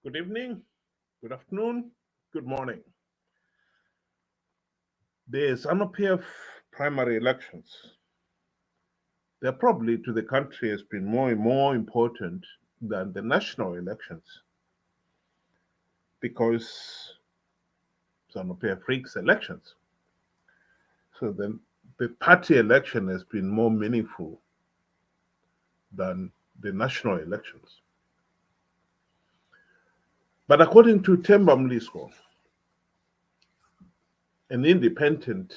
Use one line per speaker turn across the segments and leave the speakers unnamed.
Good evening, good afternoon, good morning. The Zanu PF primary elections, they're probably to the country has been more important than the national elections because Zanu PF rigs elections. So the party election has been more meaningful than the national elections. But according to Temba Mliswa, an independent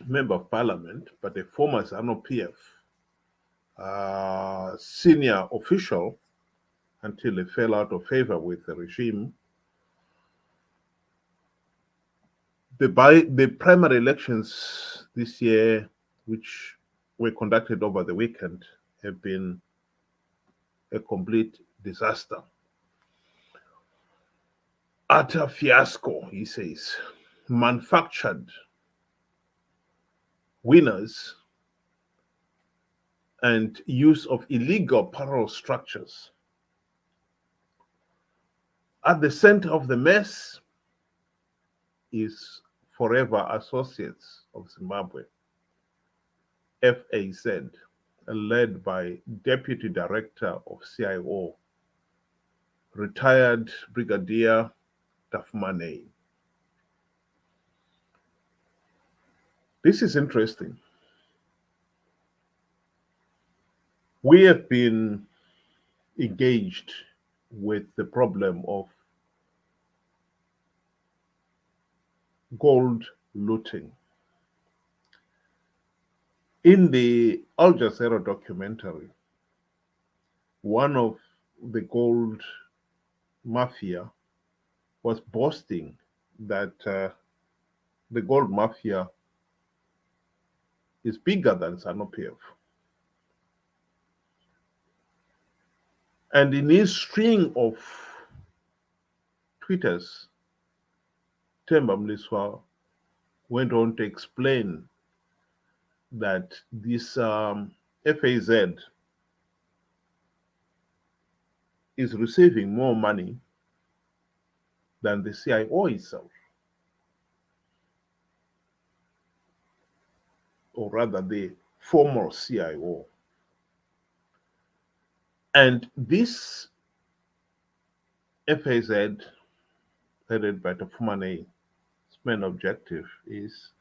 member of parliament, but a former Zanu PF senior official until he fell out of favor with the regime. The primary elections this year, which were conducted over the weekend, have been a complete disaster. Utter fiasco, he says. Manufactured winners and use of illegal parole structures. At the center of the mess is Forever Associates of Zimbabwe, FAZ, led by Deputy Director of CIO, retired Brigadier Tafmane. This is interesting. We have been engaged with the problem of gold looting. In the Al Jazeera documentary, one of the gold mafia was boasting that the gold mafia is bigger than Zanu PF. And in his string of tweeters, Temba Mliswa went on to explain that this FAZ is receiving more money than the CIO itself, or rather the former CIO. And this FAZ, headed by Tafumane, main objective is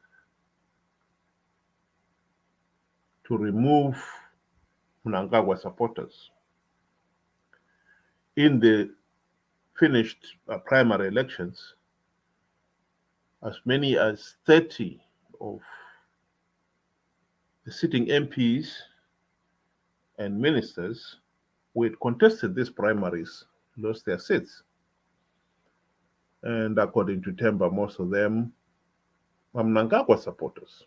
to remove Mnangagwa supporters. In the finished primary elections, as many as 30 of the sitting MPs and ministers who had contested these primaries lost their seats. And according to Temba, most of them are Mnangagwa supporters.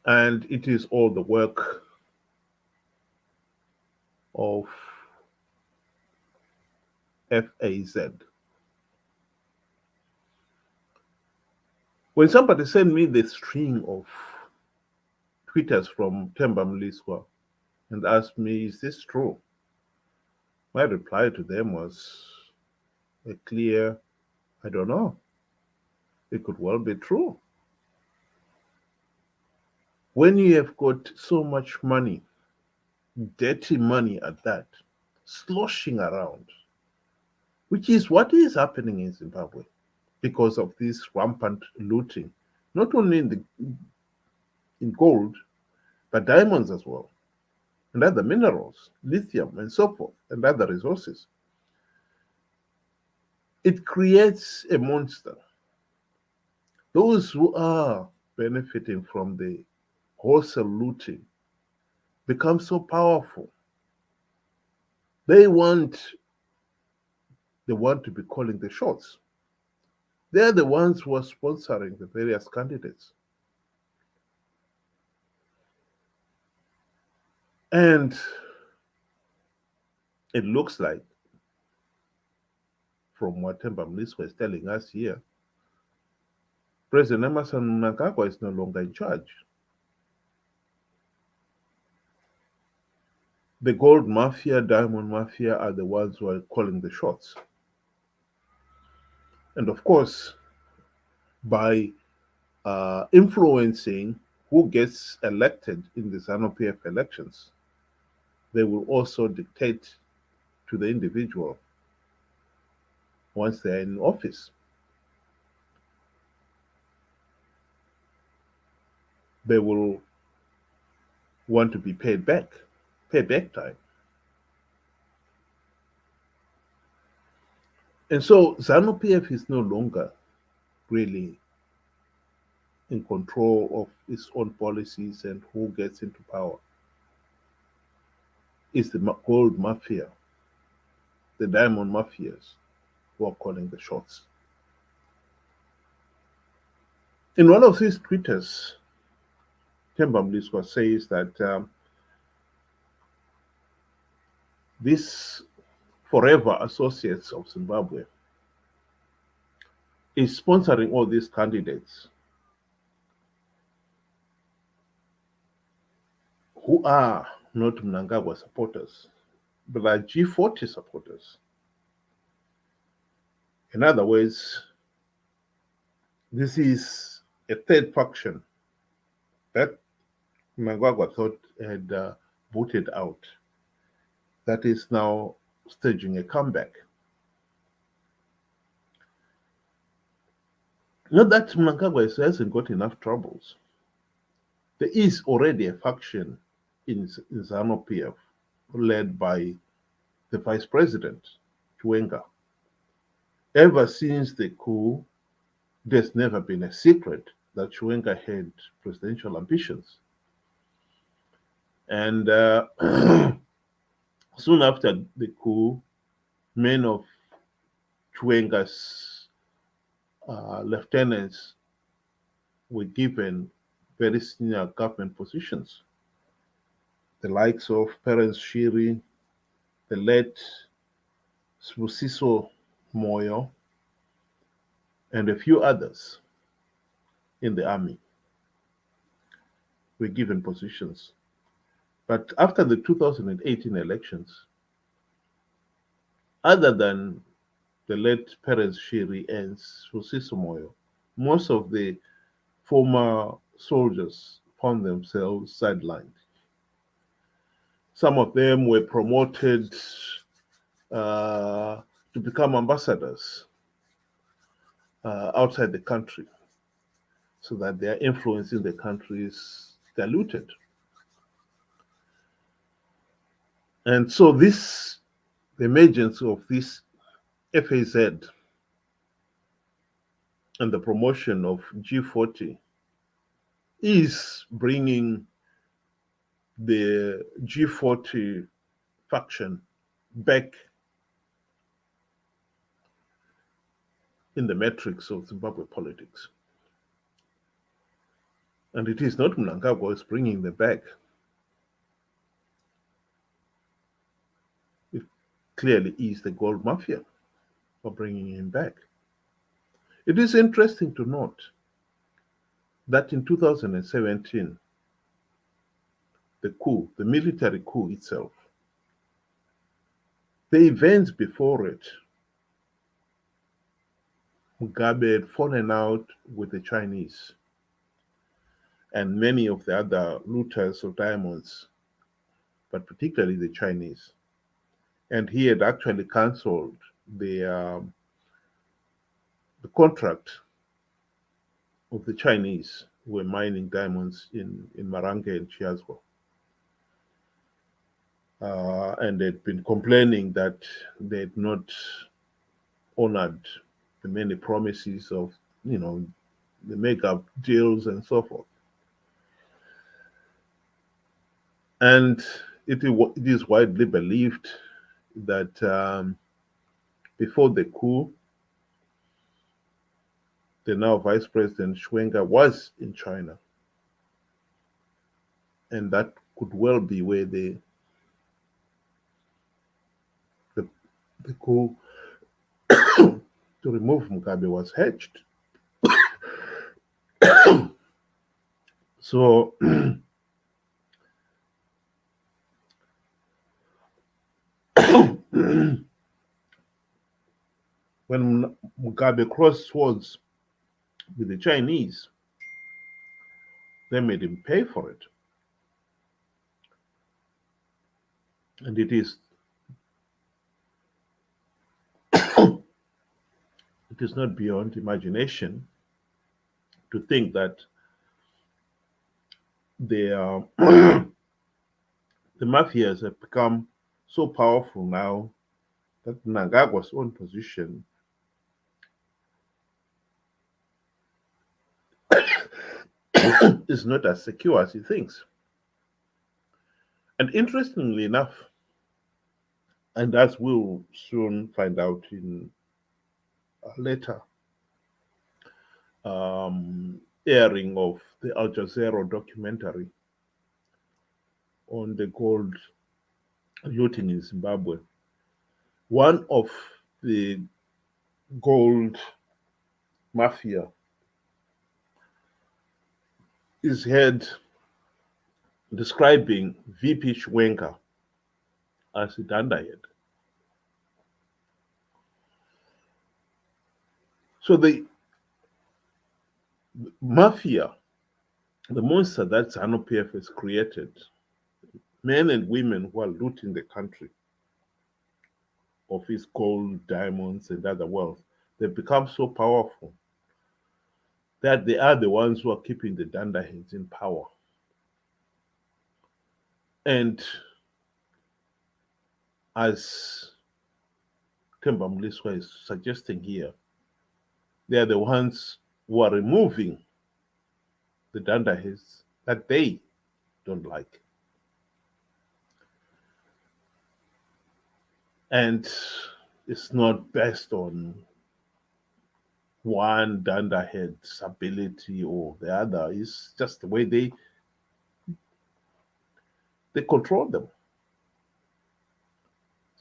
And it is all the work of FAZ. When somebody sent me the string of tweeters from Temba Mliswa and asked me, is this true? My reply to them was a clear, I don't know. It could well be true. When you have got so much money, dirty money at that, sloshing around, which is what is happening in Zimbabwe because of this rampant looting, not only in gold, but diamonds as well, and other minerals, lithium and so forth, and other resources. It creates a monster. Those who are benefiting from the wholesale looting become so powerful. They want to be calling the shots. They're the ones who are sponsoring the various candidates. And it looks like, from what Temba Mliswa is telling us here, President Emerson Mnangagwa is no longer in charge. The gold mafia, diamond mafia are the ones who are calling the shots. And of course, by influencing who gets elected in the Zanu PF elections, they will also dictate to the individual once they're in office. They will want to be paid back, pay back time. And so Zanu PF is no longer really in control of its own policies and who gets into power. It's the gold mafia, the diamond mafias who are calling the shots. In one of his tweets, Temba Mliswa says that this forever associates of Zimbabwe is sponsoring all these candidates who are not Mnangagwa supporters, but are G40 supporters. In other words, this is a third faction that Mnangagwa thought had voted out that is now staging a comeback. Not that Mnangagwa hasn't got enough troubles. There is already a faction in Zanu PF led by the vice president, Chiwenga. Ever since the coup, there's never been a secret that Chiwenga had presidential ambitions. And soon after the coup, many of Chiwenga's lieutenants were given very senior government positions. The likes of Perence Shiri, the late Sbusiso Moyo, and a few others in the army were given positions. But after the 2018 elections, other than the late Perez Shiri and Sbusiso Moyo, most of the former soldiers found themselves sidelined. Some of them were promoted to become ambassadors outside the country so that their influence in the country is diluted. And so the emergence of this FAZ and the promotion of G40 is bringing the G40 faction back in the metrics of Zimbabwe politics. And it is not Mnangagwa who is bringing them back. It clearly is the gold mafia for bringing him back. It is interesting to note that in 2017, the coup, the military coup itself, the events before it, Mugabe had fallen out with the Chinese and many of the other looters of diamonds, but particularly the Chinese. And he had actually cancelled the contract of the Chinese who were mining diamonds in Marange and Chiazwa. And they'd been complaining that they had not honored the many promises of, the make-up deals and so forth. And it is widely believed that before the coup, the now Vice President Chiwenga was in China. And that could well be where the coup to remove Mugabe was hedged. So When Mugabe crossed swords with the Chinese, they made him pay for it. And it is not beyond imagination to think that the the mafias have become so powerful now that Nangagwa's own position is not as secure as he thinks. And interestingly enough, and as we'll soon find out in a later airing of the Al Jazeera documentary on the gold looting in Zimbabwe, one of the gold mafia is heard describing VP Chwenka as a dandahead. So the mafia, the monster that Zanu PF has created, men and women who are looting the country of its gold, diamonds, and other wealth, they've become so powerful that they are the ones who are keeping the dandaheads in power. And as Temba Mliswa is suggesting here, they are the ones who are removing the dandaheads that they don't like. And it's not based on one dandahead's ability or the other. It's just the way they control them.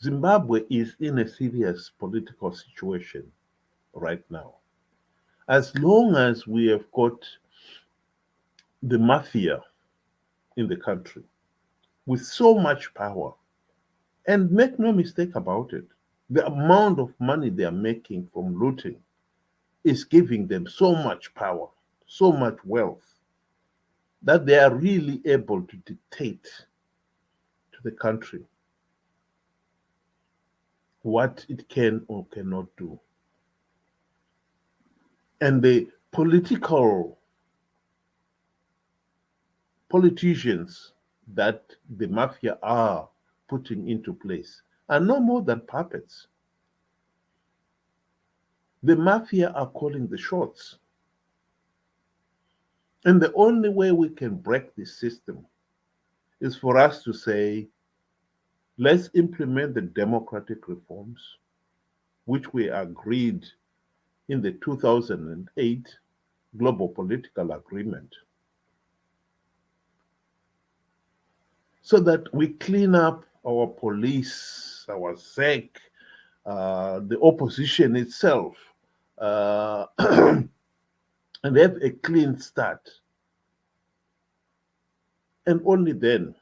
Zimbabwe is in a serious political situation right now. As long as we have got the mafia in the country with so much power, and make no mistake about it, the amount of money they are making from looting is giving them so much power, so much wealth, that they are really able to dictate to the country what it can or cannot do. And the politicians that the mafia are putting into place are no more than puppets. The mafia are calling the shots. And the only way we can break this system is for us to say, let's implement the democratic reforms which we agreed in the 2008 Global Political Agreement, so that we clean up our police, our SEC, the opposition itself, and have a clean start. And only then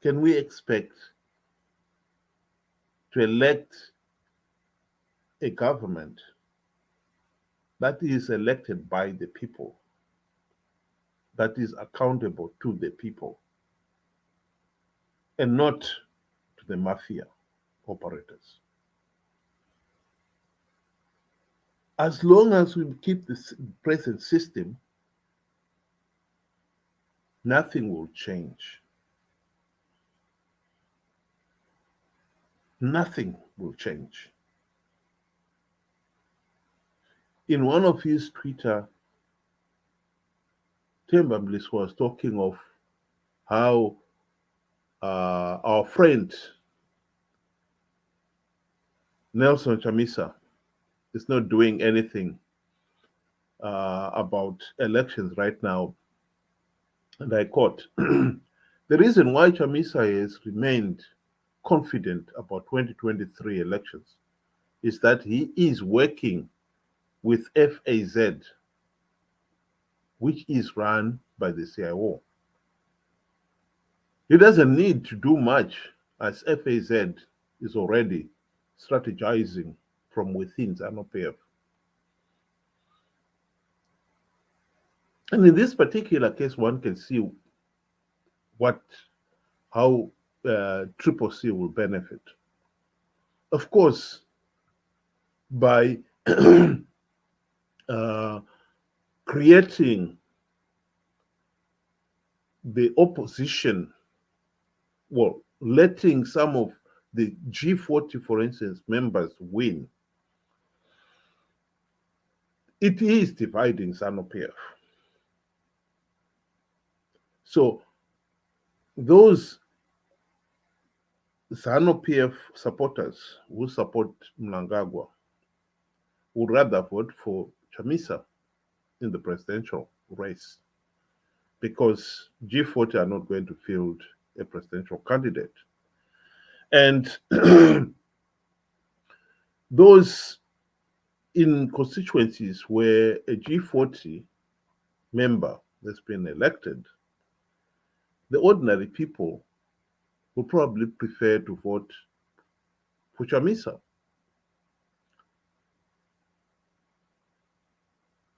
can we expect to elect a government that is elected by the people, that is accountable to the people, and not to the mafia operators. As long as we keep the present system, nothing will change. Nothing will change. In one of his Twitter, Temba Mliswa was talking of how our friend Nelson Chamisa is not doing anything about elections right now. And I quote, the reason why Chamisa has remained confident about 2023 elections is that he is working with FAZ, which is run by the CIO. He doesn't need to do much as FAZ is already strategizing from within Zanu PF. And in this particular case, one can see what how Triple C will benefit. Of course, by uh, creating the opposition, well, letting some of the G40, for instance, members win, it is dividing Zanu PF. So those Zanu PF supporters who support Mnangagwa would rather vote for Chamisa in the presidential race because G40 are not going to field a presidential candidate. And those in constituencies where a G40 member has been elected, the ordinary people will probably prefer to vote for Chamisa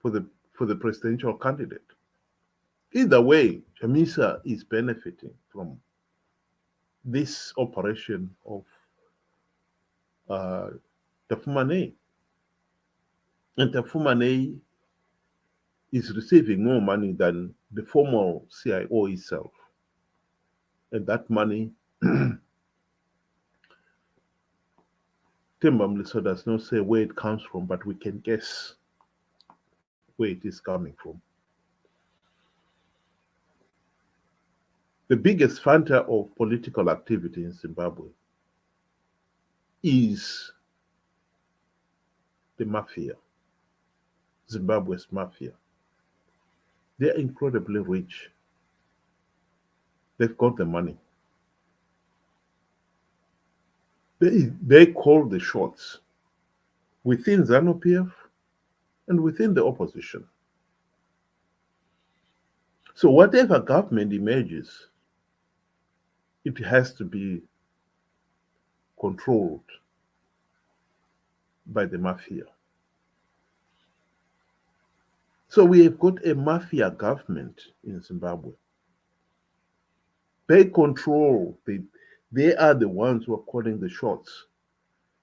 for the presidential candidate. Either way, Chamisa is benefiting from this operation of uh, Tafumane. And Tafumane is receiving more money than the former CIO itself. And that money, Temba Mliswa does not say where it comes from, but we can guess where it is coming from. The biggest funder of political activity in Zimbabwe is the Mafia, Zimbabwe's Mafia. They're incredibly rich. They've got the money. They call the shots within Zanu PF and within the opposition. So whatever government emerges, it has to be controlled by the Mafia. So we have got a Mafia government in Zimbabwe. They control, they are the ones who are calling the shots.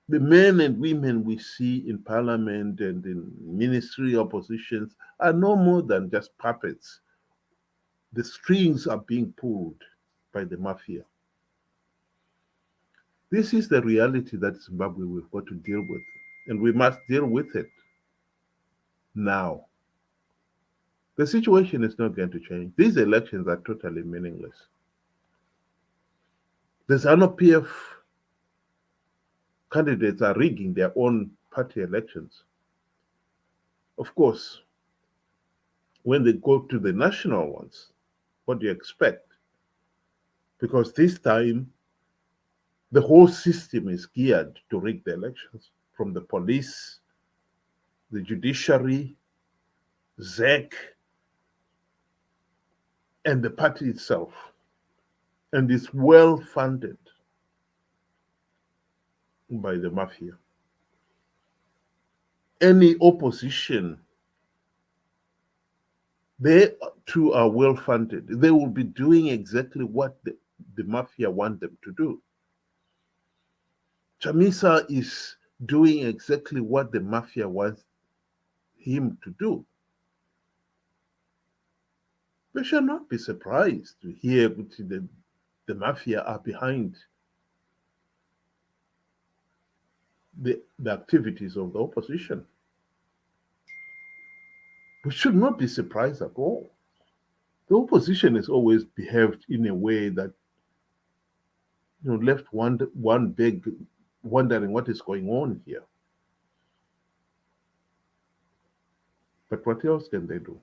The men and women we see in parliament and in ministerial positions are no more than just puppets. The strings are being pulled by the Mafia. This is the reality that Zimbabwe we've got to deal with, and we must deal with it now. The situation is not going to change. These elections are totally meaningless. The Zanu PF candidates are rigging their own party elections. Of course, when they go to the national ones, what do you expect? Because this time, the whole system is geared to rig the elections, from the police, the judiciary, ZEC, and the party itself. And it's well funded by the Mafia. Any opposition, they too are well funded. They will be doing exactly what the Mafia want them to do. Chamisa is doing exactly what the Mafia wants him to do. We shall not be surprised to hear that the Mafia are behind the activities of the opposition. We should not be surprised at all. The opposition has always behaved in a way that left one big wondering what is going on here. But what else can they do?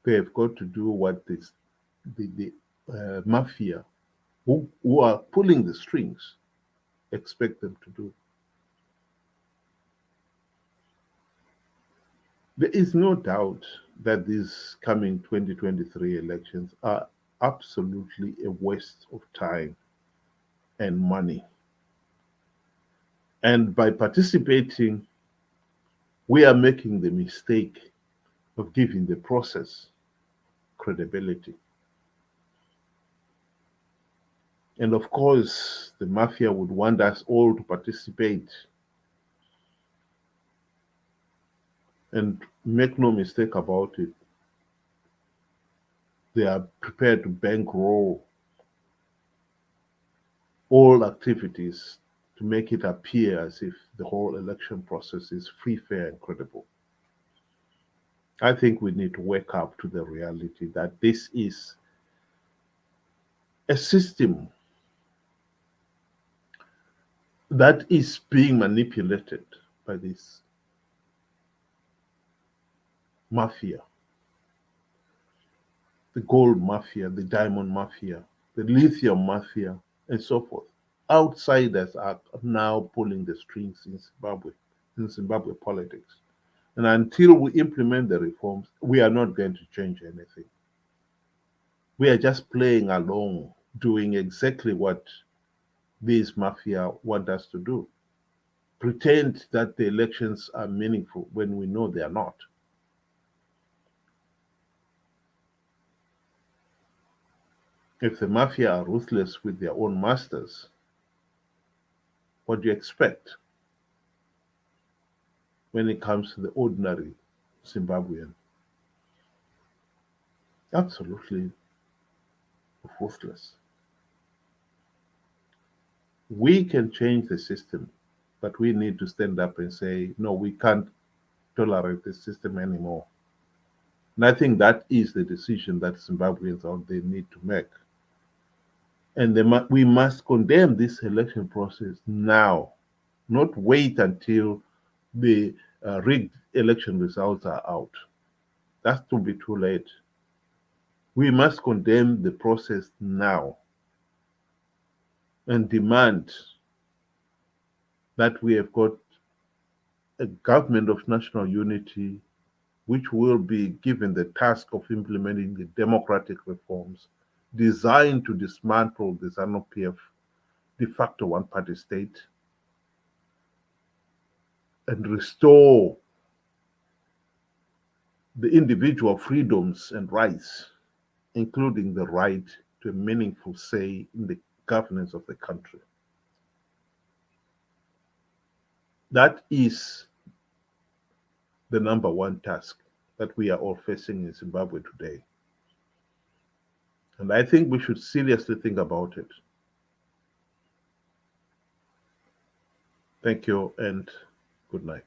They have got to do what the Mafia, who are pulling the strings, expect them to do. There is no doubt that these coming 2023 elections are absolutely a waste of time and money. And by participating, we are making the mistake of giving the process credibility. And of course, the mafia would want us all to participate. And make no mistake about it, they are prepared to bankroll all activities to make it appear as if the whole election process is free, fair, and credible. I think we need to wake up to the reality that this is a system that is being manipulated by this mafia, the gold mafia, the diamond mafia, the lithium mafia, and so forth. Outsiders are now pulling the strings in Zimbabwe politics. And until we implement the reforms, we are not going to change anything. We are just playing along, doing exactly what these mafia want us to do. Pretend that the elections are meaningful when we know they are not. If the mafia are ruthless with their own masters, what do you expect when it comes to the ordinary Zimbabwean? Absolutely ruthless. We can change the system, but we need to stand up and say, no, we can't tolerate this system anymore. And I think that is the decision that Zimbabweans out there need to make. And we must condemn this election process now, not wait until the rigged election results are out. That's to be too late. We must condemn the process now and demand that we have got a government of national unity which will be given the task of implementing the democratic reforms designed to dismantle the Zanu PF de facto one party state and restore the individual freedoms and rights, including the right to a meaningful say in the governance of the country. That is the number one task that we are all facing in Zimbabwe today. And I think we should seriously think about it. Thank you and good night.